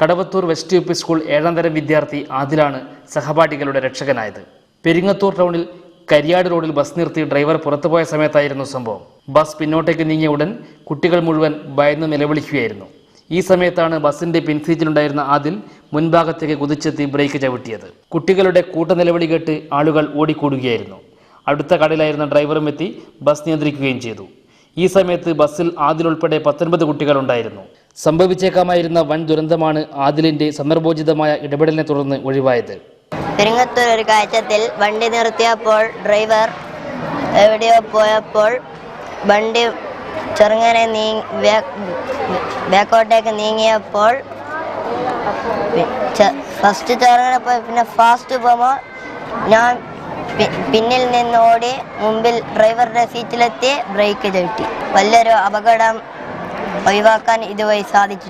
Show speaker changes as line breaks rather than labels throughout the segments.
Kadavathur west U P school 7ാം തരം വിദ്യാർത്ഥി ആദിലാണ് സഹപാഠികളുടെ രക്ഷകനായത്. പെരിങ്ങത്തൂർ ടൗണിൽ കരിയാട് റോഡിൽ ബസ് നിർത്തി ഡ്രൈവർ പുറത്തുപോയ സമയത്തായിരുന്നു സംഭവം. ബസ് പിന്നോട്ടേക്ക് നീങ്ങിയ ഉടൻ കുട്ടികൾ മുഴുവൻ ഭയന്ന് നിലവിളിക്കുകയായിരുന്നു. ഈ സമയത്താണ് ബസിന്റെ പിൻസീറ്റിലുണ്ടായിരുന്ന ആദിൽ മുൻഭാഗത്തേക്ക് കുതിച്ചെത്തി ബ്രേക്ക് ചവിട്ടിയത്. കുട്ടികളുടെ കൂട്ടനിലവിളി കേട്ട് ആളുകൾ ഓടിക്കൂടുകയായിരുന്നു. അടുത്ത കടയിലായിരുന്ന ഡ്രൈവറും എത്തി ബസ് നിയന്ത്രിക്കുകയും ചെയ്തു. ഈ സമയത്ത് ബസ്സിൽ ആദിൽ ഉൾപ്പെടെ 19 കുട്ടികൾ ഉണ്ടായിരുന്നു. സംഭവിച്ചേക്കാമായിരുന്ന വൻ ദുരന്തമാണ് ആദിലിന്റെ സന്ദർഭോചിതമായ ഇടപെടലിനെ തുടർന്ന് ഒഴിവായത്.
പെരിങ്ങത്തൂർ ഒരു കയറ്റത്തിൽ വണ്ടി നിർത്തിയപ്പോൾ ഡ്രൈവർ എവിടെയോ പോയപ്പോൾ വണ്ടി ചെറുങ്ങനെ ബാക്കോട്ടേക്ക് നീങ്ങിയപ്പോൾ ഫസ്റ്റ് ചെറുങ്ങനെ പോയി പിന്നെ ഫാസ്റ്റ് പോകുമ്പോൾ ഞാൻ പിന്നിൽ നിന്ന് ഓടി മുമ്പിൽ ഡ്രൈവറുടെ സീറ്റിലെത്തി ബ്രേക്ക് ചവിട്ടി. വലിയൊരു അപകടം ഒഴിവാക്കാൻ ഇതുവഴി സാധിച്ചു.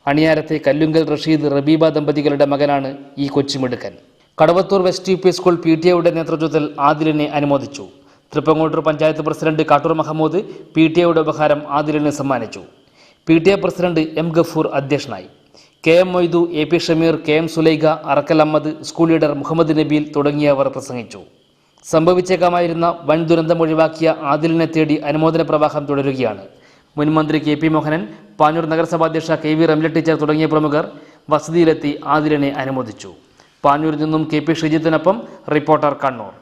അണിയാരത്തെ കല്ലുങ്കൽ റഷീദ് റബീബ ദമ്പതികളുടെ മകനാണ് ഈ കൊച്ചുമിടുക്കൻ. Kadavathur west U P school PTA നേതൃത്വത്തിൽ ആദിലിനെ അനുമോദിച്ചു. തൃപ്പങ്ങോട്ടൂർ പഞ്ചായത്ത് പ്രസിഡന്റ് കാട്ടൂർ മഹമ്മൂദ് PTA ഉപഹാരം ആദിലിന് സമ്മാനിച്ചു. PTA പ്രസിഡന്റ് M ഗഫൂർ അധ്യക്ഷനായി. KM Moidu, AP Shameer, KM Sulaikha, Arakkal Ahammed, school leader Muhammed Nabeel തുടങ്ങിയവർ പ്രസംഗിച്ചു. സംഭവിച്ചേക്കാമായിരുന്ന വൻ ദുരന്തം ഒഴിവാക്കിയ ആദിലിനെ തേടി അനുമോദന പ്രവാഹം തുടരുകയാണ്. മുൻ മന്ത്രി KP മോഹനൻ, പാനൂർ നഗരസഭാധ്യക്ഷ KV റംല ടീച്ചർ തുടങ്ങിയ പ്രമുഖർ വസതിയിലെത്തി ആദിലിനെ അനുമോദിച്ചു. പാനൂരിൽ നിന്നും KP ഷിജിത്തിനൊപ്പം റിപ്പോർട്ടർ കണ്ണൂർ.